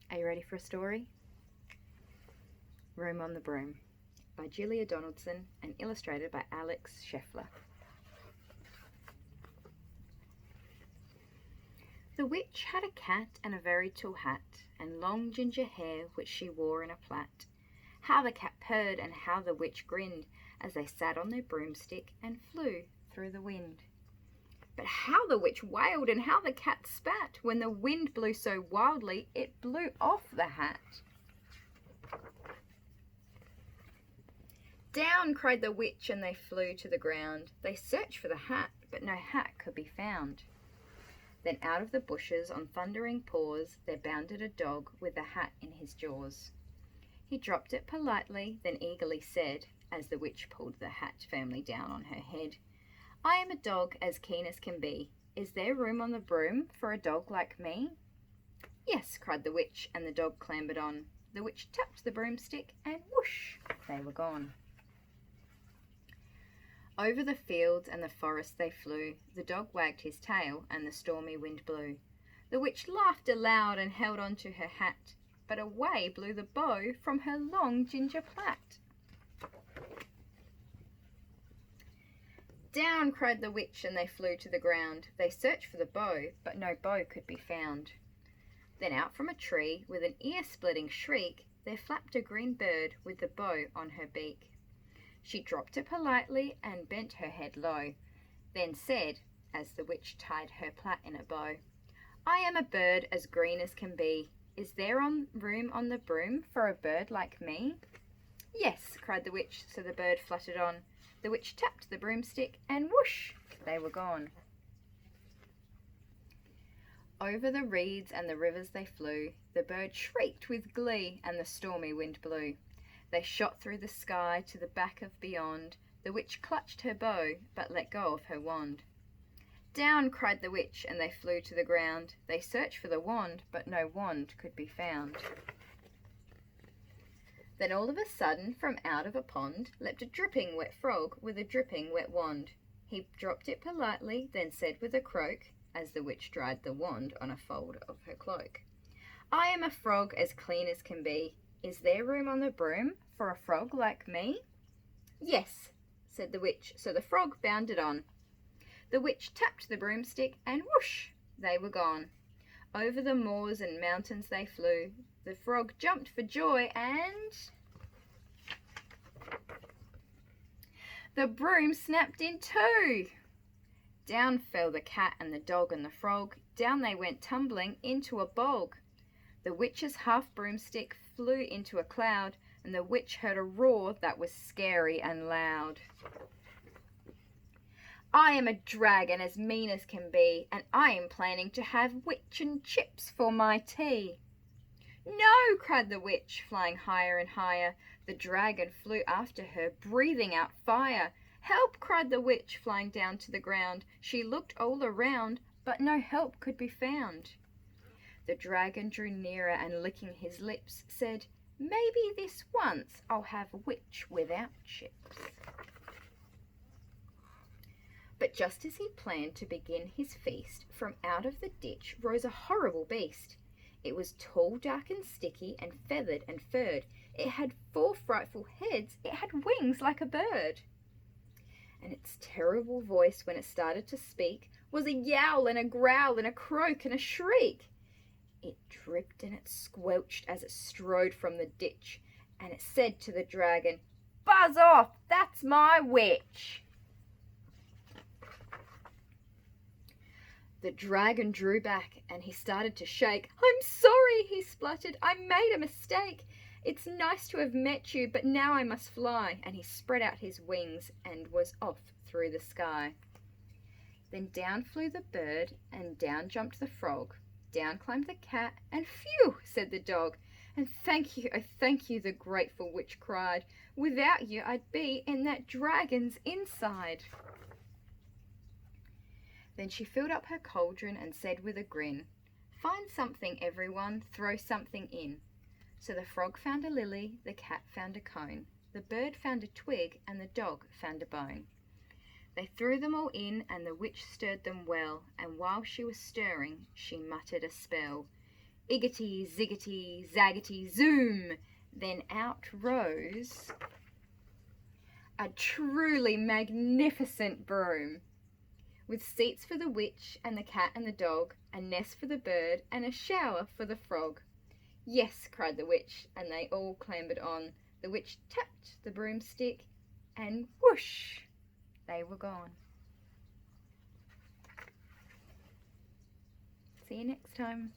Are you ready for a story? Room on the Broom by Julia Donaldson and illustrated by Alex Scheffler. The witch had a cat and a very tall hat, and long ginger hair which she wore in a plait. How the cat purred and how the witch grinned, as they sat on their broomstick and flew through the wind. But how the witch wailed and how the cat spat, when the wind blew so wildly it blew off the hat. Down, cried the witch, and they flew to the ground. They searched for the hat, but no hat could be found. Then out of the bushes on thundering paws there bounded a dog with the hat in his jaws. He dropped it politely, then eagerly said, as the witch pulled the hat family down on her head, "I am a dog as keen as can be. Is there room on the broom for a dog like me?" "Yes," cried the witch, and the dog clambered on. The witch tapped the broomstick, and whoosh, they were gone. Over the fields and the forest they flew. The dog wagged his tail, and the stormy wind blew. The witch laughed aloud and held on to her hat, but away blew the bow from her long ginger plait. Down, cried the witch, and they flew to the ground. They searched for the bow, but no bow could be found. Then out from a tree, with an ear-splitting shriek, there flapped a green bird with the bow on her beak. She dropped it politely and bent her head low, then said, as the witch tied her plait in a bow, "I am a bird as green as can be. Is there room on the broom for a bird like me?" "Yes," cried the witch, so the bird fluttered on. The witch tapped the broomstick, and whoosh, they were gone. Over the reeds and the rivers they flew. The bird shrieked with glee, and the stormy wind blew. They shot through the sky to the back of beyond. The witch clutched her bow, but let go of her wand. Down, cried the witch, and they flew to the ground. They searched for the wand, but no wand could be found. Then all of a sudden, from out of a pond, leapt a dripping wet frog with a dripping wet wand. He dropped it politely, then said with a croak, as the witch dried the wand on a fold of her cloak, "I am a frog as clean as can be. Is there room on the broom for a frog like me?" "Yes," said the witch, so the frog bounded on. The witch tapped the broomstick, and whoosh, they were gone. Over the moors and mountains they flew. The frog jumped for joy, and the broom snapped in two. Down fell the cat and the dog and the frog. Down they went tumbling into a bog. The witch's half broomstick flew into a cloud, and the witch heard a roar that was scary and loud. "I am a dragon as mean as can be, and I am planning to have witch and chips for my tea." "No," cried the witch, flying higher and higher. The dragon flew after her, breathing out fire. "Help!" cried the witch, flying down to the ground. She looked all around, but no help could be found. The dragon drew nearer and, licking his lips, said, "Maybe this once I'll have witch without chips." But just as he planned to begin his feast, from out of the ditch rose a horrible beast. It was tall, dark, and sticky, and feathered and furred. It had 4 frightful heads. It had wings like a bird. And its terrible voice, when it started to speak, was a yowl and a growl and a croak and a shriek. It dripped and it squelched as it strode from the ditch, and it said to the dragon, "Buzz off, that's my witch." The dragon drew back and he started to shake. "I'm sorry," he spluttered. "I made a mistake. It's nice to have met you, but now I must fly." And he spread out his wings and was off through the sky. Then down flew the bird, and down jumped the frog. Down climbed the cat, and phew, said the dog. "And thank you, oh thank you," the grateful witch cried. "Without you I'd be in that dragon's inside." Then she filled up her cauldron and said with a grin, "Find something, everyone, throw something in." So the frog found a lily, the cat found a cone, the bird found a twig, and the dog found a bone. They threw them all in, and the witch stirred them well, and while she was stirring, she muttered a spell. Iggity, ziggity, zaggity, zoom! Then out rose a truly magnificent broom, with seats for the witch and the cat and the dog, a nest for the bird, and a shower for the frog. Yes, cried the witch, and they all clambered on. The witch tapped the broomstick, and whoosh, they were gone. See you next time.